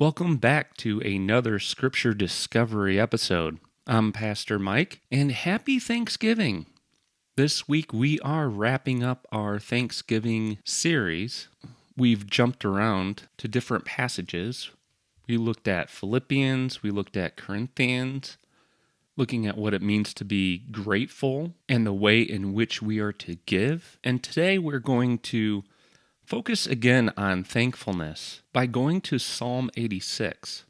Welcome back to another Scripture Discovery episode. I'm Pastor Mike, and happy Thanksgiving! This week we are wrapping up our Thanksgiving series. We've jumped around to different passages. We looked at Philippians, we looked at Corinthians, looking at what it means to be grateful and the way in which we are to give. And today we're going to focus again on thankfulness by going to Psalm 86.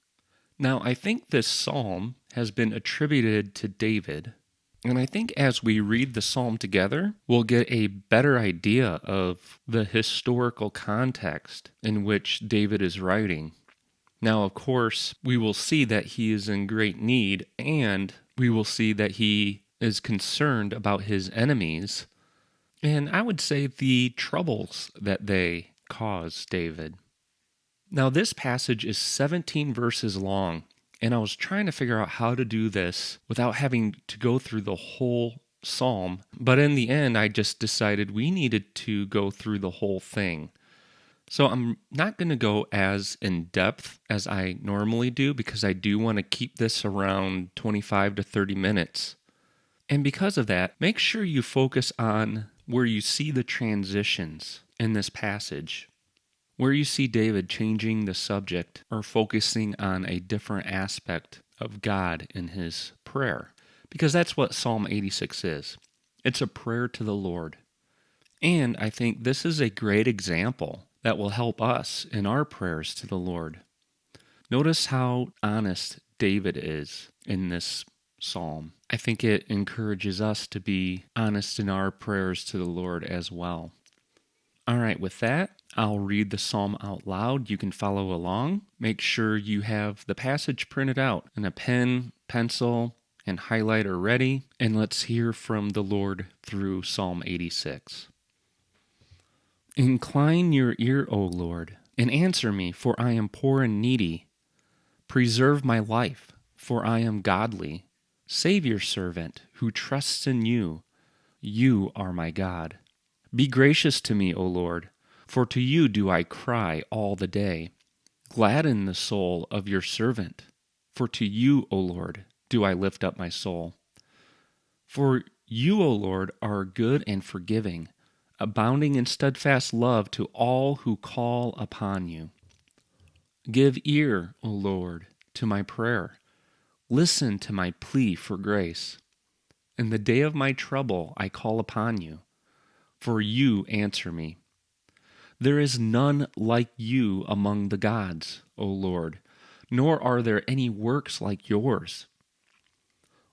Now, I think this psalm has been attributed to David, and I think as we read the psalm together, we'll get a better idea of the historical context in which David is writing. Now, of course, we will see that he is in great need, and we will see that he is concerned about his enemies, and I would say the troubles that they cause David. Now, this passage is 17 verses long, and I was trying to figure out how to do this without having to go through the whole psalm. But in the end, I just decided we needed to go through the whole thing. So I'm not going to go as in depth as I normally do because I do want to keep this around 25 to 30 minutes. And because of that, make sure you focus on where you see the transitions in this passage, where you see David changing the subject or focusing on a different aspect of God in his prayer, because that's what Psalm 86 is. It's a prayer to the Lord. And I think this is a great example that will help us in our prayers to the Lord. Notice how honest David is in this psalm. I think it encourages us to be honest in our prayers to the Lord as well. All right, with that, I'll read the psalm out loud. You can follow along. Make sure you have the passage printed out and a pen, pencil, and highlighter ready. And let's hear from the Lord through Psalm 86. Incline your ear, O Lord, and answer me, for I am poor and needy. Preserve my life, for I am godly. Save your servant who trusts in you. You are my God. Be gracious to me, O Lord, for to you do I cry all the day. Gladden the soul of your servant, for to you, O Lord, do I lift up my soul. For you, O Lord, are good and forgiving, abounding in steadfast love to all who call upon you. Give ear, O Lord, to my prayer. Listen to my plea for grace. In the day of my trouble I call upon you, for you answer me. There is none like you among the gods, O Lord, nor are there any works like yours.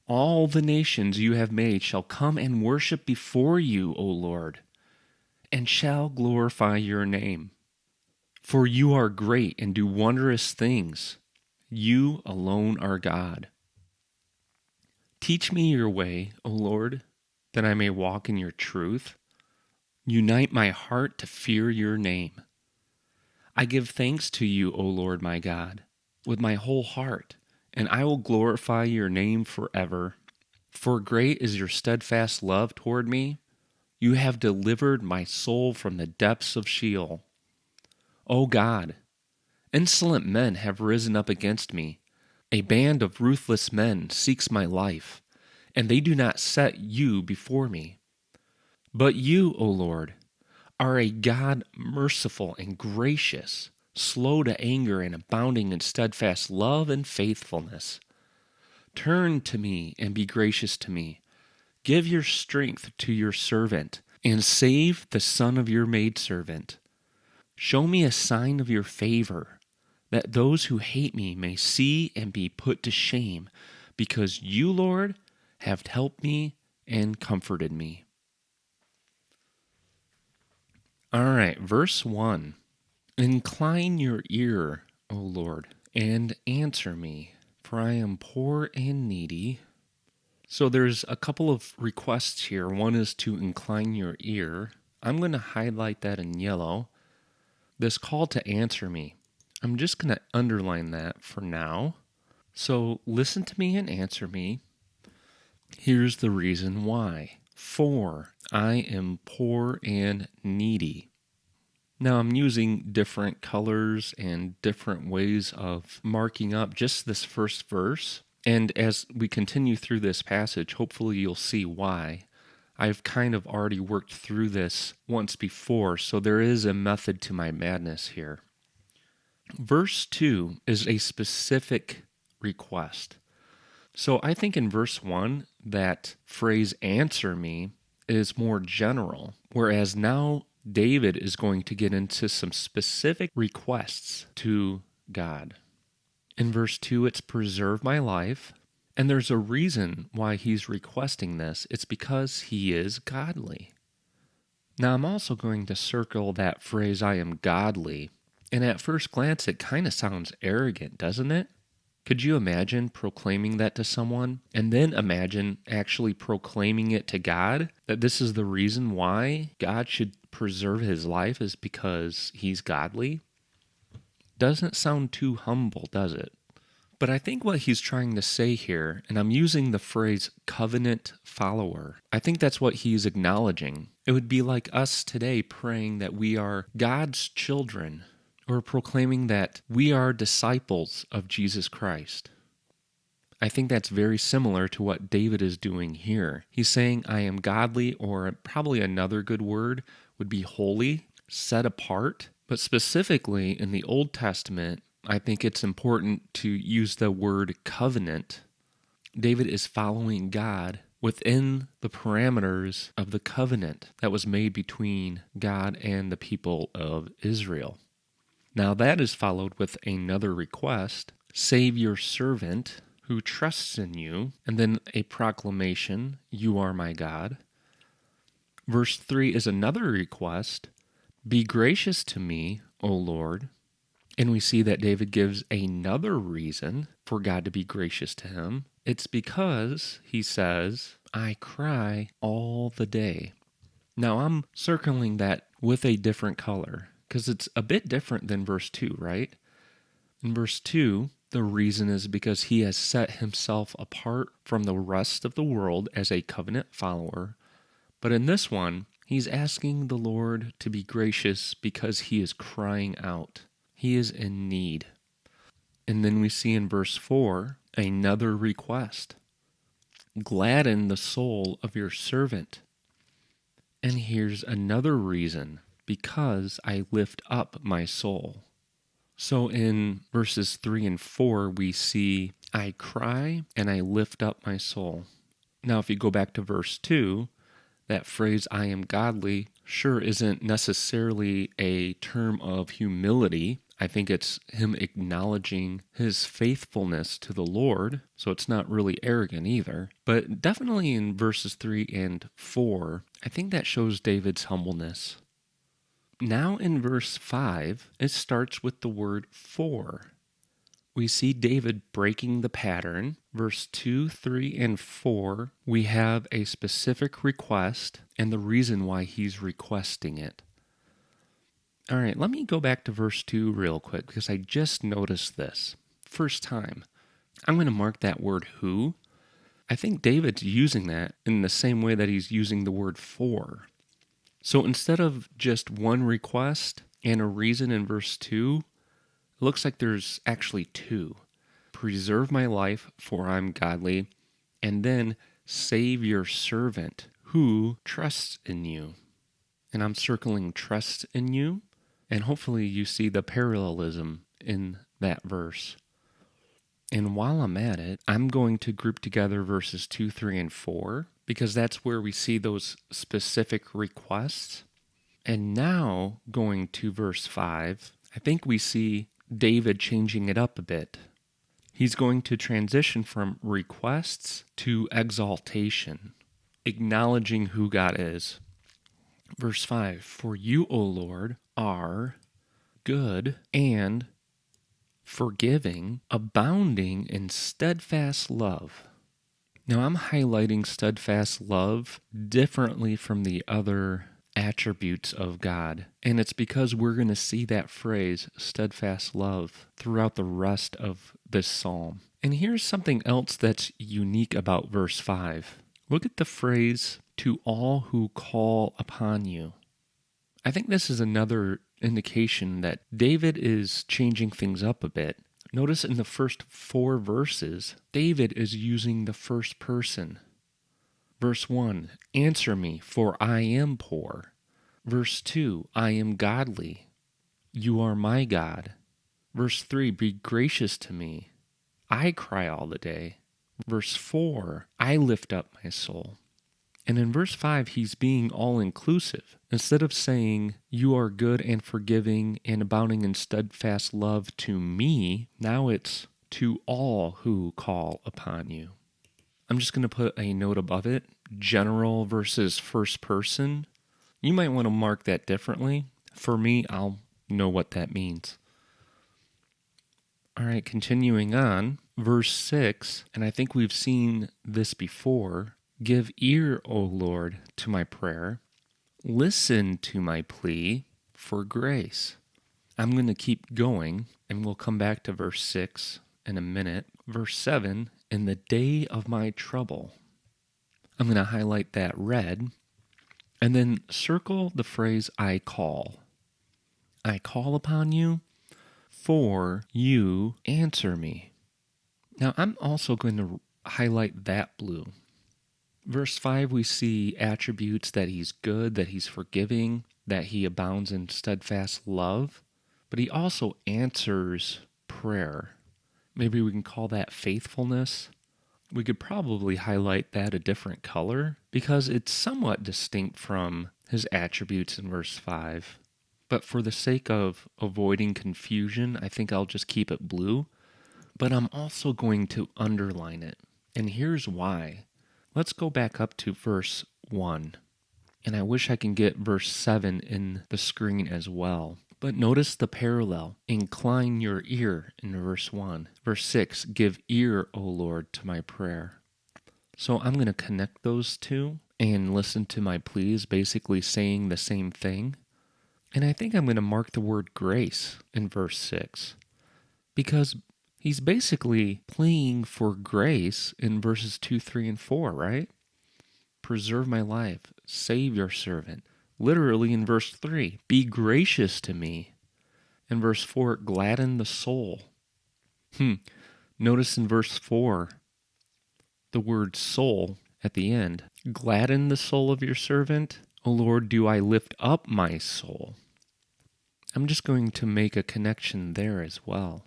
All the nations you have made shall come and worship before you, O Lord, and shall glorify your name. For you are great and do wondrous things. You alone are God. Teach me your way, O Lord, that I may walk in your truth. Unite my heart to fear your name. I give thanks to you, O Lord my God, with my whole heart, and I will glorify your name forever. For great is your steadfast love toward me. You have delivered my soul from the depths of Sheol. O God, insolent men have risen up against me. A band of ruthless men seeks my life, and they do not set you before me. But you, O Lord, are a God merciful and gracious, slow to anger and abounding in steadfast love and faithfulness. Turn to me and be gracious to me. Give your strength to your servant, and save the son of your maidservant. Show me a sign of your favor, that those who hate me may see and be put to shame, because you, Lord, have helped me and comforted me. All right, verse 1. Incline your ear, O Lord, and answer me, for I am poor and needy. So there's a couple of requests here. One is to incline your ear. I'm going to highlight that in yellow. This call to answer me. I'm just going to underline that for now. So listen to me and answer me. Here's the reason why. For I am poor and needy. Now I'm using different colors and different ways of marking up just this first verse. And as we continue through this passage, hopefully you'll see why. I've kind of already worked through this once before, so there is a method to my madness here. Verse 2 is a specific request. So I think in verse 1, that phrase, answer me, is more general, whereas now David is going to get into some specific requests to God. In verse 2, it's preserve my life. And there's a reason why he's requesting this. It's because he is godly. Now, I'm also going to circle that phrase, I am godly. And at first glance, it kind of sounds arrogant, doesn't it? Could you imagine proclaiming that to someone? And then imagine actually proclaiming it to God? That this is the reason why God should preserve his life is because he's godly? Doesn't sound too humble, does it? But I think what he's trying to say here, and I'm using the phrase covenant follower, I think that's what he's acknowledging. It would be like us today praying that we are God's children, or proclaiming that we are disciples of Jesus Christ. I think that's very similar to what David is doing here. He's saying, I am godly, or probably another good word would be holy, set apart. But specifically in the Old Testament, I think it's important to use the word covenant. David is following God within the parameters of the covenant that was made between God and the people of Israel. Now that is followed with another request, save your servant who trusts in you, and then a proclamation, you are my God. Verse 3 is another request, be gracious to me, O Lord. And we see that David gives another reason for God to be gracious to him. It's because, he says, I cry all the day. Now I'm circling that with a different color because it's a bit different than verse 2, right? In verse 2, the reason is because he has set himself apart from the rest of the world as a covenant follower. But in this one, he's asking the Lord to be gracious because he is crying out. He is in need. And then we see in verse 4 another request. Gladden the soul of your servant. And here's another reason. Because I lift up my soul. So in verses 3 and 4, we see I cry and I lift up my soul. Now if you go back to verse 2, that phrase, I am godly, sure isn't necessarily a term of humility. I think it's him acknowledging his faithfulness to the Lord, so it's not really arrogant either. But definitely in verses 3 and 4, I think that shows David's humbleness. Now in verse 5, it starts with the word for. We see David breaking the pattern. Verse 2, 3, and 4, we have a specific request and the reason why he's requesting it. All right, let me go back to verse 2 real quick because I just noticed this. First time. I'm going to mark that word who. I think David's using that in the same way that he's using the word for. So instead of just one request and a reason in verse 2, it looks like there's actually two. Preserve my life, for I'm godly, and then save your servant who trusts in you. And I'm circling trust in you, and hopefully you see the parallelism in that verse. And while I'm at it, I'm going to group together verses 2, 3, and 4, because that's where we see those specific requests. And now, going to verse 5, I think we see David changing it up a bit. He's going to transition from requests to exaltation, acknowledging who God is. Verse 5, for you, O Lord, are good and forgiving, abounding in steadfast love. Now I'm highlighting steadfast love differently from the other attributes of God. And it's because we're going to see that phrase, steadfast love, throughout the rest of this psalm. And here's something else that's unique about verse 5. Look at the phrase, to all who call upon you. I think this is another indication that David is changing things up a bit. Notice in the first 4 verses, David is using the first person. Verse 1, answer me, for I am poor. Verse 2, I am godly. You are my God. Verse 3, be gracious to me. I cry all the day. Verse 4, I lift up my soul. And in verse 5, he's being all-inclusive. Instead of saying, you are good and forgiving and abounding in steadfast love to me, now it's to all who call upon you. I'm just going to put a note above it, general versus first person. You might want to mark that differently. For me, I'll know what that means. All right, continuing on, verse 6, and I think we've seen this before. Give ear, O Lord, to my prayer. Listen to my plea for grace. I'm going to keep going, and we'll come back to verse 6 in a minute. Verse 7, in the day of my trouble. I'm going to highlight that red, and then circle the phrase I call. I call upon you, for you answer me. Now, I'm also going to highlight that blue. Verse 5, we see attributes that he's good, that he's forgiving, that he abounds in steadfast love, but he also answers prayer. Maybe we can call that faithfulness. We could probably highlight that a different color because it's somewhat distinct from his attributes in verse 5. But for the sake of avoiding confusion, I think I'll just keep it blue. But I'm also going to underline it. And here's why. Let's go back up to verse 1. And I wish I can get verse 7 in the screen as well. But notice the parallel. Incline your ear in verse 1. Verse 6, give ear, O Lord, to my prayer. So I'm going to connect those two and listen to my pleas, basically saying the same thing. And I think I'm going to mark the word grace in verse 6. Because he's basically pleading for grace in verses 2, 3, and 4, right? Preserve my life. Save your servant. Literally in verse 3, be gracious to me. In verse 4, gladden the soul. Notice in verse 4, the word soul at the end. Gladden the soul of your servant. O Lord, do I lift up my soul? I'm just going to make a connection there as well.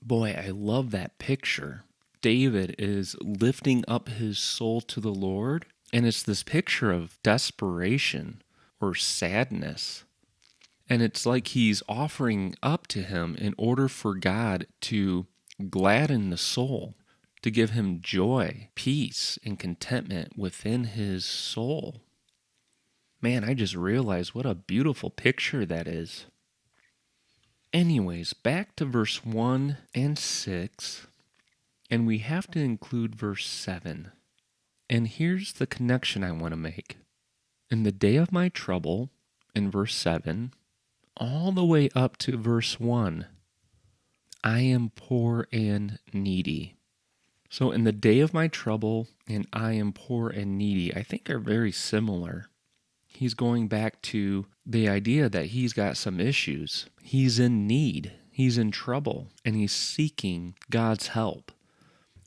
Boy, I love that picture. David is lifting up his soul to the Lord, and it's this picture of desperation or sadness. And it's like he's offering up to him in order for God to gladden the soul, to give him joy, peace, and contentment within his soul. Man, I just realized what a beautiful picture that is. Anyways, back to verse 1 and 6, and we have to include verse 7. And here's the connection I want to make. In the day of my trouble, in verse 7, all the way up to verse 1, I am poor and needy. So in the day of my trouble and I am poor and needy, I think are very similar. He's going back to the idea that he's got some issues. He's in need. He's in trouble. And he's seeking God's help.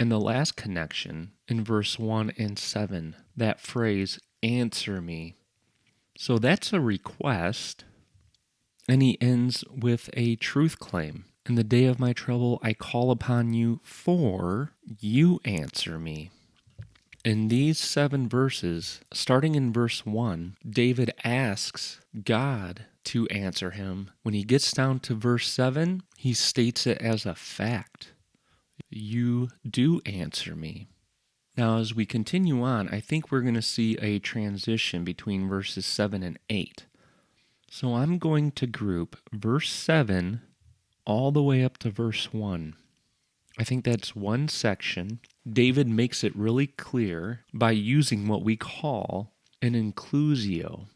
And the last connection in verse 1 and 7, that phrase, answer me. So that's a request. And he ends with a truth claim. In the day of my trouble, I call upon you, for you answer me. In these 7 verses, starting in verse 1, David asks God to answer him. When he gets down to verse 7, he states it as a fact. You do answer me. Now, as we continue on, I think we're going to see a transition between verses 7 and 8. So I'm going to group verse 7 all the way up to verse 1. I think that's one section. David makes it really clear by using what we call an inclusio.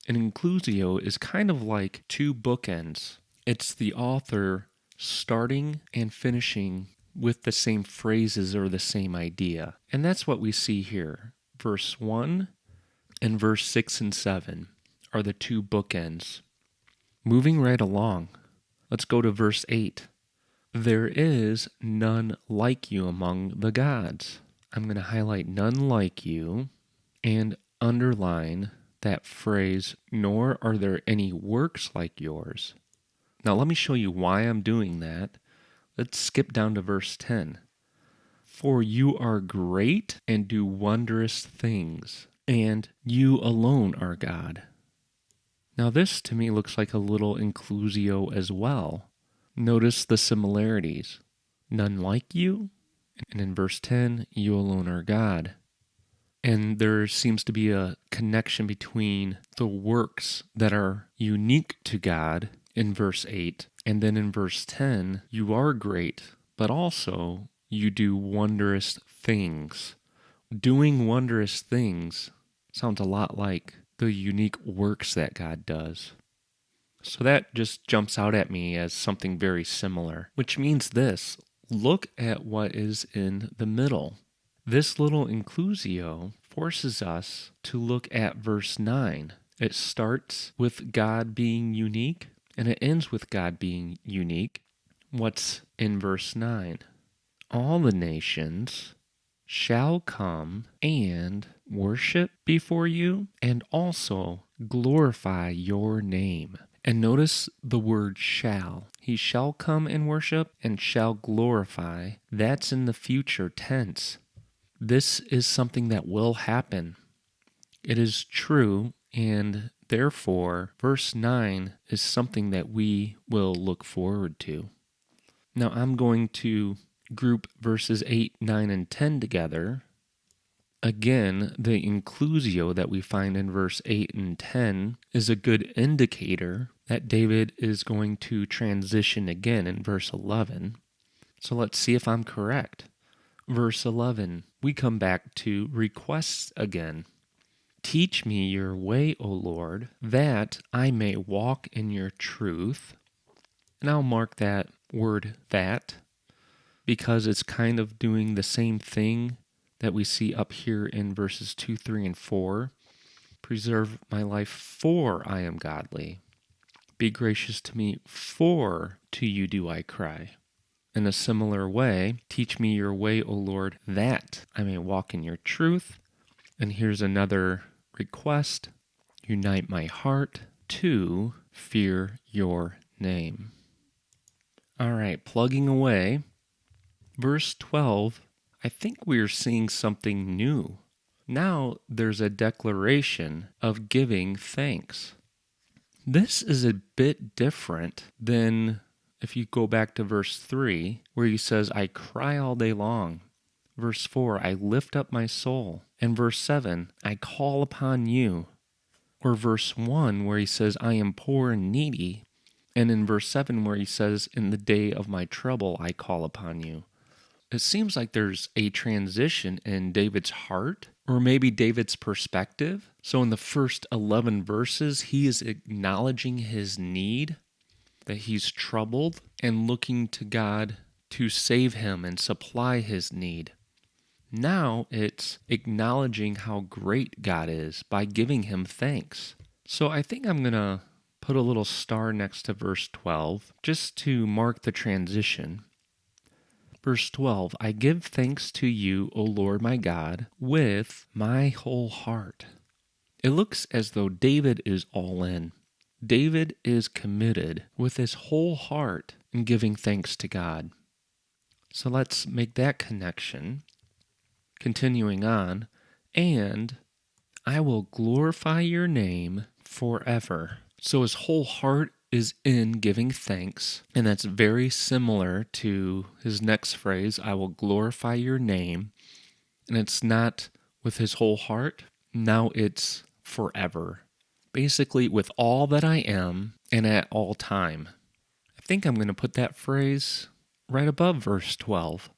An inclusio is kind of like 2 bookends. It's the author starting and finishing with the same phrases or the same idea. And that's what we see here. Verse 1 and verse 6 and 7 are the two bookends. Moving right along, let's go to verse 8. There is none like you among the gods. I'm going to highlight none like you and underline that phrase, nor are there any works like yours. Now let me show you why I'm doing that. Let's skip down to verse 10. For you are great and do wondrous things, and you alone are God. Now this to me looks like a little inclusio as well. Notice the similarities. None like you, and in verse 10, you alone are God. And there seems to be a connection between the works that are unique to God in verse 8, and then in verse 10, you are great, but also you do wondrous things. Doing wondrous things sounds a lot like the unique works that God does. So that just jumps out at me as something very similar, which means this. Look at what is in the middle. This little inclusio forces us to look at verse 9. It starts with God being unique, and it ends with God being unique. What's in verse 9? All the nations shall come and worship before you, and also glorify your name. And notice the word shall. He shall come and worship and shall glorify. That's in the future tense. This is something that will happen. It is true, and therefore, verse 9 is something that we will look forward to. Now, I'm going to group verses 8, 9, and 10 together. Again, the inclusio that we find in verse 8 and 10 is a good indicator that David is going to transition again in verse 11. So let's see if I'm correct. Verse 11, we come back to requests again. Teach me your way, O Lord, that I may walk in your truth. And I'll mark that word that because it's kind of doing the same thing that we see up here in verses 2, 3, and 4. Preserve my life, for I am godly. Be gracious to me, for to you do I cry. In a similar way, teach me your way, O Lord, that I may walk in your truth. And here's another request. Unite my heart to fear your name. All right, plugging away. Verse 12, I think we're seeing something new. Now there's a declaration of giving thanks. This is a bit different than if you go back to verse 3, where he says, I cry all day long. Verse 4, I lift up my soul. And verse 7, I call upon you. Or verse 1, where he says, I am poor and needy. And in verse 7, where he says, in the day of my trouble, I call upon you. It seems like there's a transition in David's heart, or maybe David's perspective. So in the first 11 verses, he is acknowledging his need, that he's troubled, and looking to God to save him and supply his need. Now it's acknowledging how great God is by giving him thanks. So I think I'm going to put a little star next to verse 12 just to mark the transition. Verse 12, I give thanks to you, O Lord my God, with my whole heart. It looks as though David is all in. David is committed with his whole heart in giving thanks to God. So let's make that connection. Continuing on, and I will glorify your name forever. So his whole heart is in giving thanks, and that's very similar to his next phrase, I will glorify your name, and it's not with his whole heart, now it's forever. Basically, with all that I am and at all time. I think I'm going to put that phrase right above verse 12.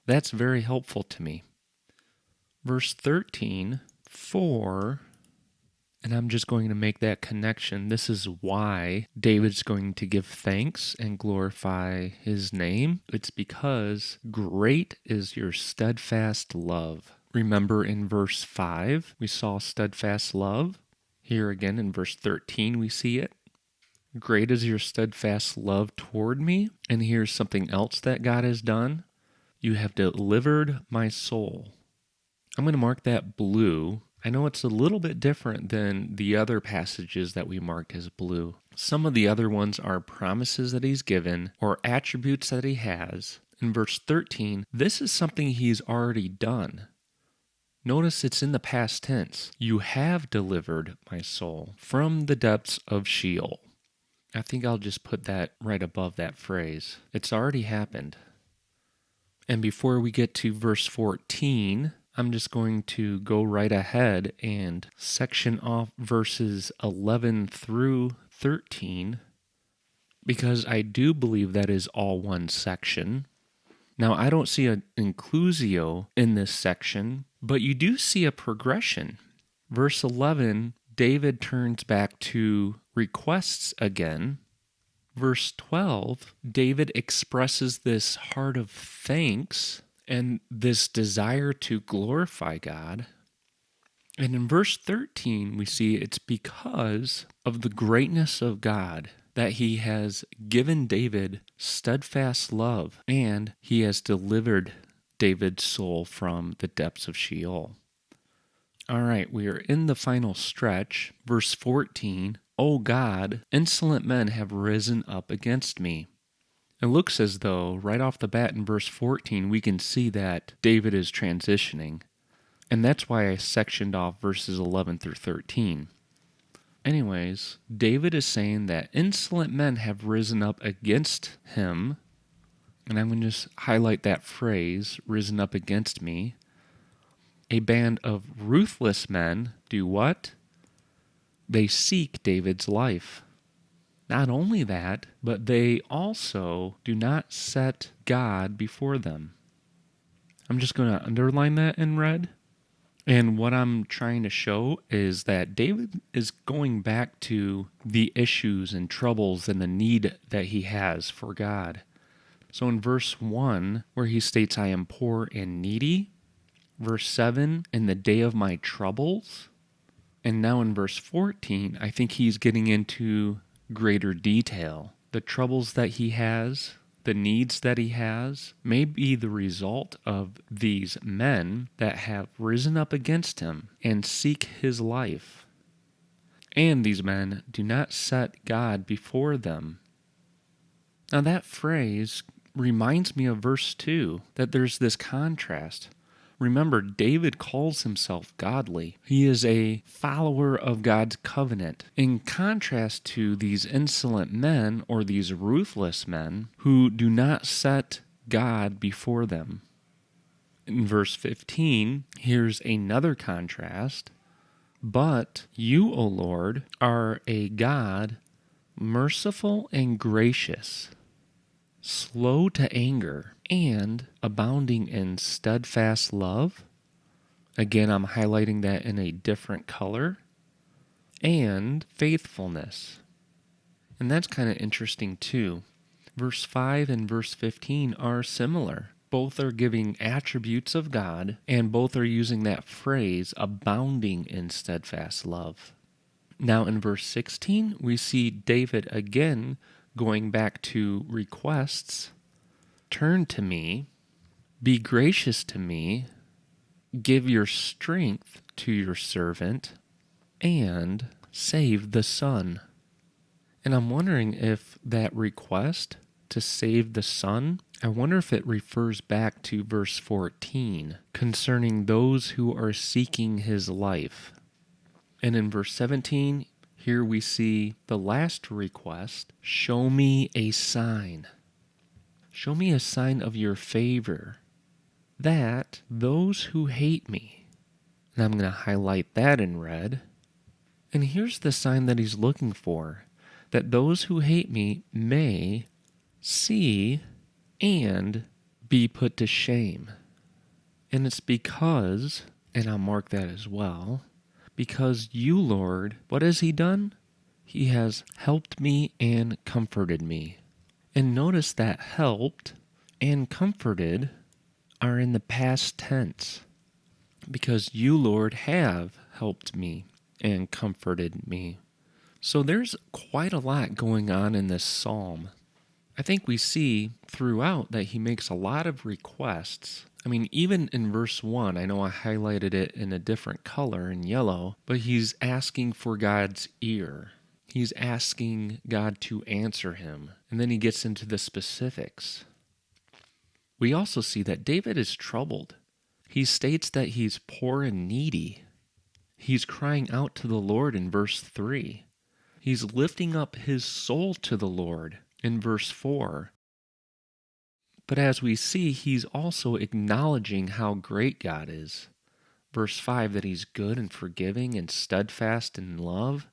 That's very helpful to me. Verse 13, for... And I'm just going to make that connection. This is why David's going to give thanks and glorify his name. It's because great is your steadfast love. Remember in verse 5, we saw steadfast love. Here again in verse 13, we see it. Great is your steadfast love toward me. And here's something else that God has done. You have delivered my soul. I'm going to mark that blue. I know it's a little bit different than the other passages that we marked as blue. Some of the other ones are promises that he's given or attributes that he has. In verse 13, this is something he's already done. Notice it's in the past tense. You have delivered my soul from the depths of Sheol. I think I'll just put that right above that phrase. It's already happened. And before we get to verse 14, I'm just going to go right ahead and section off verses 11 through 13, because I do believe that is all one section. Now, I don't see an inclusio in this section, but you do see a progression. Verse 11, David turns back to requests again. Verse 12, David expresses this heart of thanks and this desire to glorify God. And in verse 13, we see it's because of the greatness of God that he has given David steadfast love, and he has delivered David's soul from the depths of Sheol. All right, we are in the final stretch. Verse 14, O God, insolent men have risen up against me. It looks as though right off the bat in verse 14, we can see that David is transitioning. And that's why I sectioned off verses 11 through 13. Anyways, David is saying that insolent men have risen up against him. And I'm going to just highlight that phrase, risen up against me. A band of ruthless men do what? They seek David's life. Not only that, but they also do not set God before them. I'm just going to underline that in red. And what I'm trying to show is that David is going back to the issues and troubles and the need that he has for God. So in verse 1, where he states, I am poor and needy. Verse 7, in the day of my troubles. And now in verse 14, I think he's getting into greater detail. The troubles that he has, the needs that he has, may be the result of these men that have risen up against him and seek his life. And these men do not set God before them. Now that phrase reminds me of verse 2, that there's this contrast. Remember, David calls himself godly. He is a follower of God's covenant, in contrast to these insolent men or these ruthless men who do not set God before them. In verse 15, here's another contrast. But you, O Lord, are a God merciful and gracious, slow to anger, and abounding in steadfast love. Again, I'm highlighting that in a different color. And faithfulness. And that's kind of interesting too. Verse 5 and verse 15 are similar. Both are giving attributes of God, and both are using that phrase, abounding in steadfast love. Now in verse 16, we see David again going back to requests. Turn to me, be gracious to me, give your strength to your servant, and save the son. And I'm wondering if that request to save the son, I wonder if it refers back to verse 14 concerning those who are seeking his life. And in verse 17, here we see the last request, show me a sign. Show me a sign of your favor, that those who hate me, and I'm going to highlight that in red, and here's the sign that he's looking for, that those who hate me may see and be put to shame. And it's because, and I'll mark that as well, because you, Lord, what has he done? He has helped me and comforted me. And notice that helped and comforted are in the past tense, because you, Lord, have helped me and comforted me. So there's quite a lot going on in this psalm. I think we see throughout that he makes a lot of requests. I mean, even in verse 1, I know I highlighted it in a different color in yellow, but he's asking for God's ear. He's asking God to answer him. And then he gets into the specifics. We also see that David is troubled. He states that he's poor and needy. He's crying out to the Lord in verse 3. He's lifting up his soul to the Lord in verse 4. But as we see, he's also acknowledging how great God is. Verse 5, that he's good and forgiving and steadfast in love.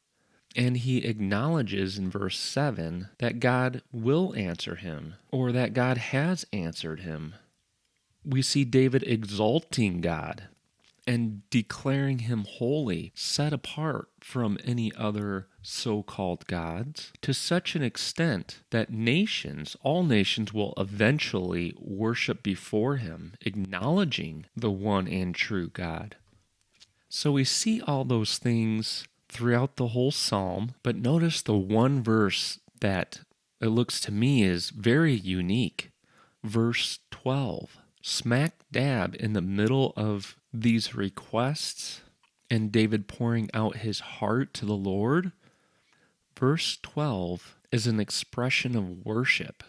And he acknowledges in verse 7 that God will answer him, or that God has answered him. We see David exalting God and declaring him holy, set apart from any other so-called gods, to such an extent that nations, all nations, will eventually worship before him, acknowledging the one and true God. So we see all those things throughout the whole psalm, but notice the one verse that it looks to me is very unique. Verse 12. Smack dab in the middle of these requests and David pouring out his heart to the Lord, verse 12 is an expression of worship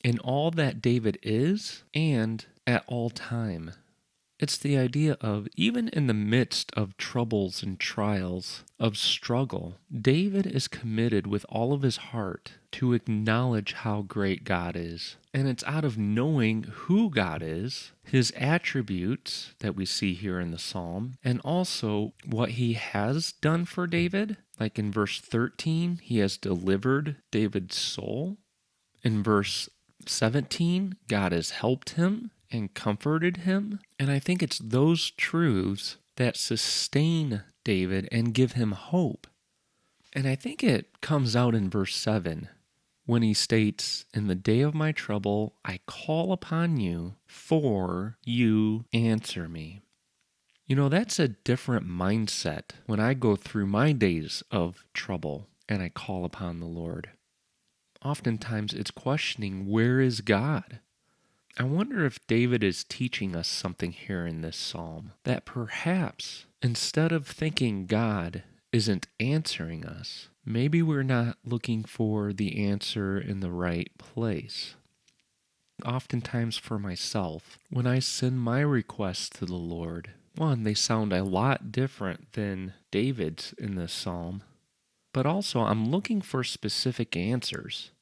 in all that David is and at all time. It's the idea of, even in the midst of troubles and trials, of struggle, David is committed with all of his heart to acknowledge how great God is. And it's out of knowing who God is, his attributes that we see here in the psalm, and also what he has done for David. Like in verse 13, he has delivered David's soul. In verse 17, God has helped him and comforted him. And I think it's those truths that sustain David and give him hope. And I think it comes out in verse 7 when he states, "In the day of my trouble, I call upon you, for you answer me." You know, that's a different mindset when I go through my days of trouble and I call upon the Lord. Oftentimes it's questioning, where is God? I wonder if David is teaching us something here in this psalm, that perhaps instead of thinking God isn't answering us, maybe we're not looking for the answer in the right place. Oftentimes for myself, when I send my requests to the Lord, one, they sound a lot different than David's in this psalm, but also I'm looking for specific answers.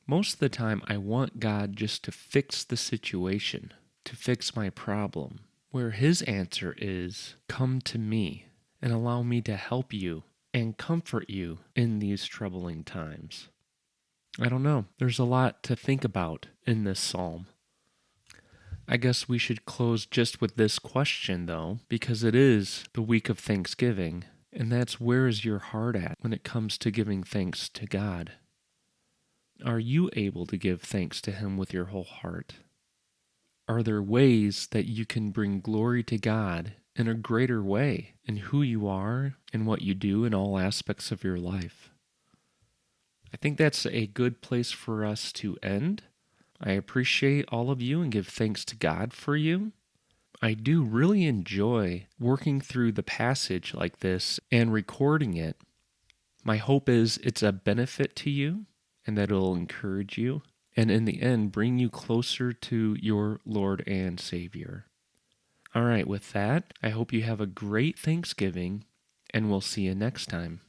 Most of the time, I want God just to fix the situation, to fix my problem, where his answer is, come to me and allow me to help you and comfort you in these troubling times. I don't know. There's a lot to think about in this psalm. I guess we should close just with this question, though, because it is the week of Thanksgiving, and that's, where is your heart at when it comes to giving thanks to God? Are you able to give thanks to him with your whole heart? Are there ways that you can bring glory to God in a greater way in who you are and what you do in all aspects of your life? I think that's a good place for us to end. I appreciate all of you and give thanks to God for you. I do really enjoy working through the passage like this and recording it. My hope is it's a benefit to you, and that it'll encourage you, and in the end, bring you closer to your Lord and Savior. All right, with that, I hope you have a great Thanksgiving, and we'll see you next time.